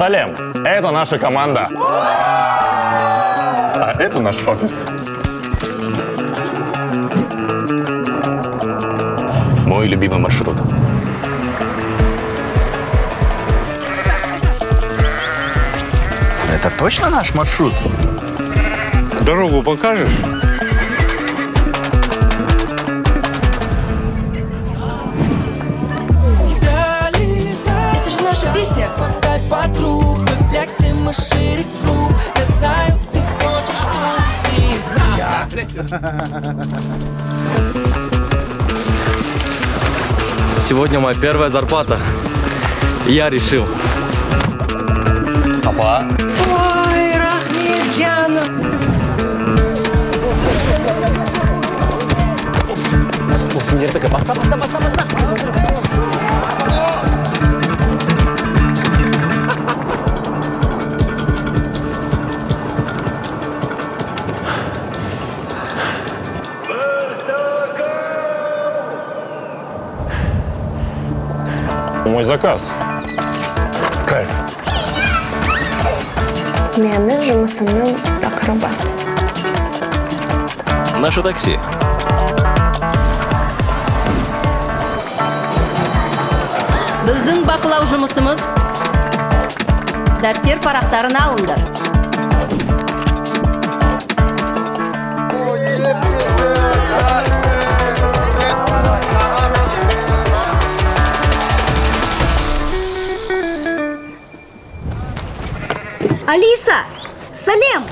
Салем, это наша команда. А это наш офис. Мой любимый маршрут. Это точно наш маршрут? Дорогу покажешь? Это же наша песня. Подруг, мы флексим, мы шире круг. Я знаю, ты хочешь тусить. Сегодня моя первая зарплата. И я решил. Папа. Ой, Рахметжану. Сендер такая, баста. Мой заказ. Кайф. Meni жұмысымның тақырыбы. Наше такси. Біздің бақылау жұмысымыз дәптер парақтарын алыңдар. Алиса! Салем!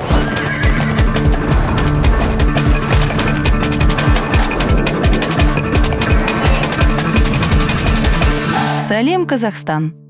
Салем, Казахстан.